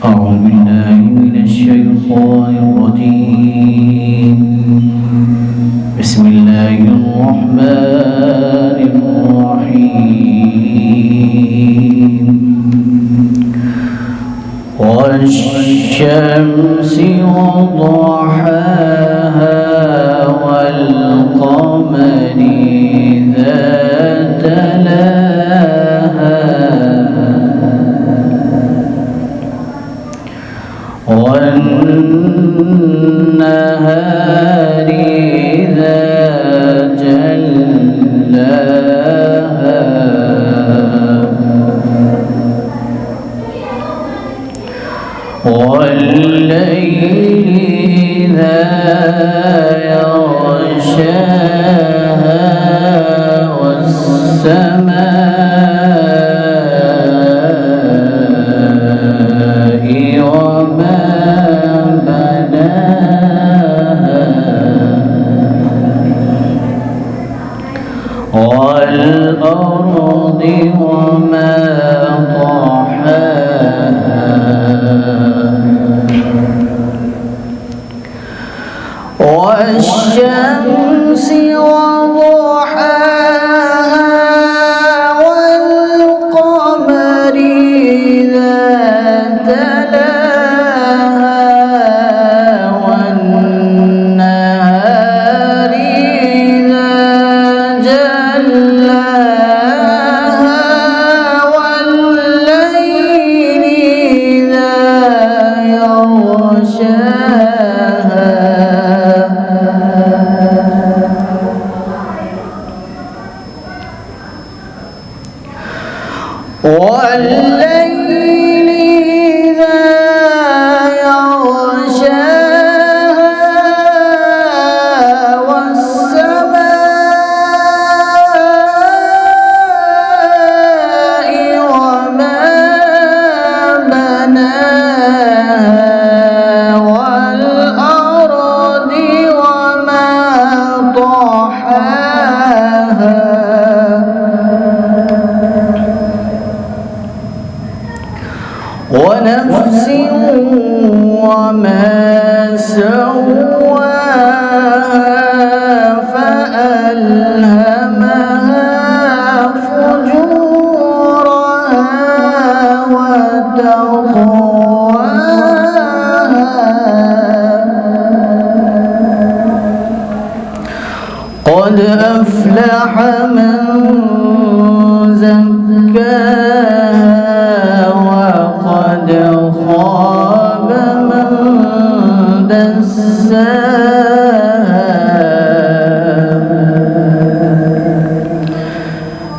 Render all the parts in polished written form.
أعوذ بالله من الشيطان الرجيم. بسم الله الرحمن الرحيم. والشمس وضحاها والقمر إذا تلاها والنهار إذا جلاها والليل إذا يغشاها والسماء وما بناها والأرض وما طحاها والشمس وضحاها والقمر إذا تلاها والنهار إذا جلاها والليل إذا يغشاها والليل إذا يغشاها والسماء وما بناها والأرض وما طحاها ونفس وما سواها فألهمها فجورها وتقواها قد أفلح من زكاها وقد خاب من دساها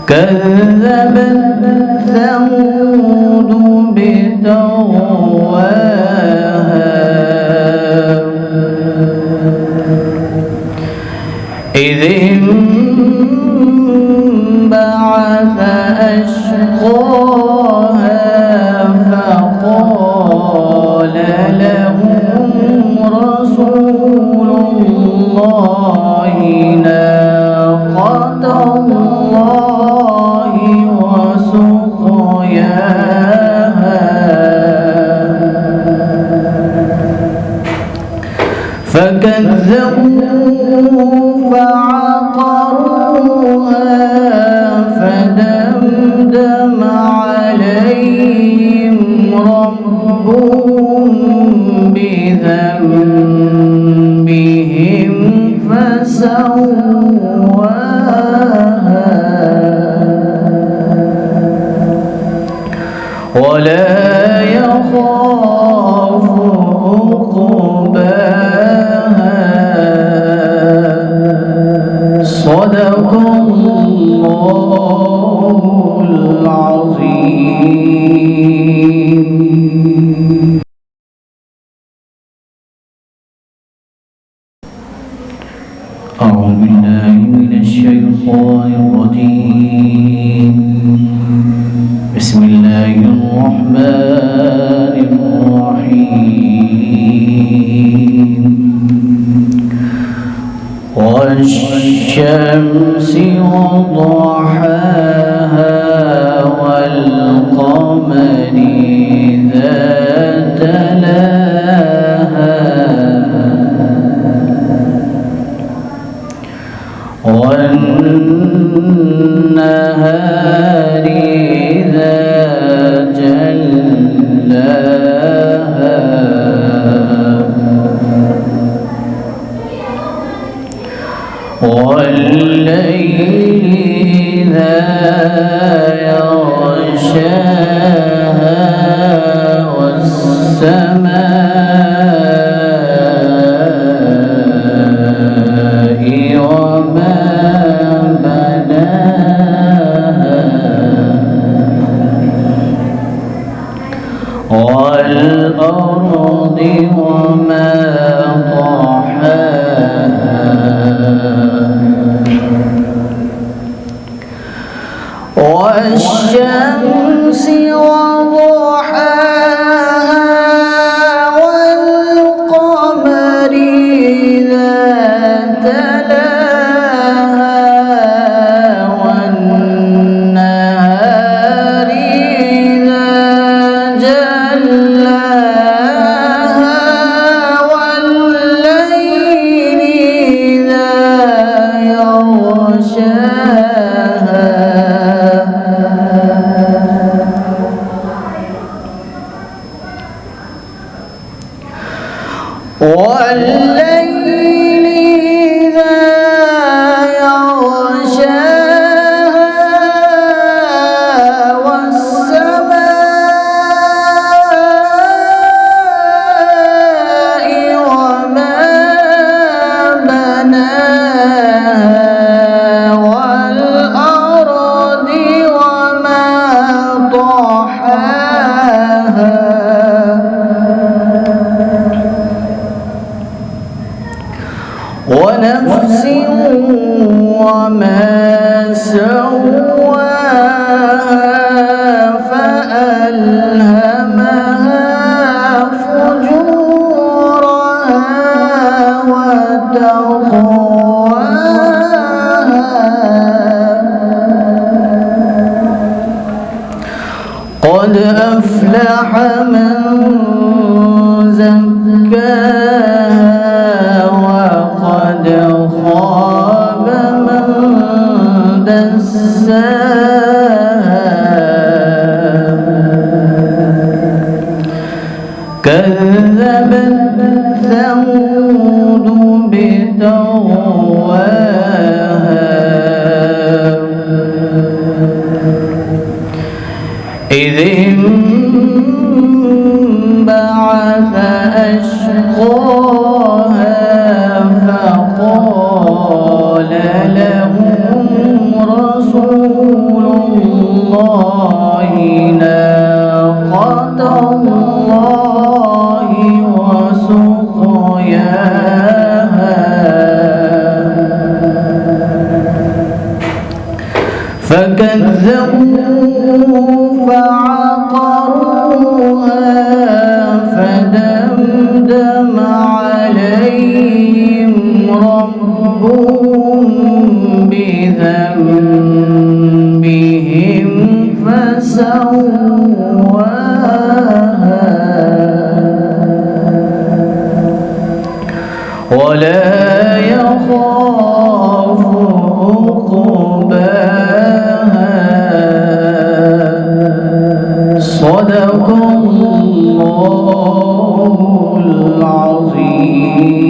كذبت ثمود بطغواها إذ انبعث أشقاها فقال لهم رسول الله ناقة الله وسقياها فكذبوا فعقروها فدمدم عليهم ربهم بذنبهم فسواها ولا يخاف عقباها. صدق الله العظيم. أعوذ بالله من الشيطان الرجيم. بسم الله الرحمن الرحيم. والشمس وضحاها والقمر ذات يغشاها والسماء وما بناها والأرض وما طحاها والشمس وضحاها والقمر إذا تلاها والنهار إذا جلاها والليل إذا يغشاها والليل إذا يغشاها والسماء وما بناها والأرض وما طحاها ونفس وما سواها فألهمها فجورها وتقواها قد أفلح من زكاها وقد خاب من دساها كذبت ثمود بطغواها إذ انبعث أشقاها فقال لهم رسول الله ناقة الله وسقياها فكذبوه فعقروها فدمدم عليهم ربهم بذنبهم فسواها ولا يخاف عقباها صدق الله العظيم.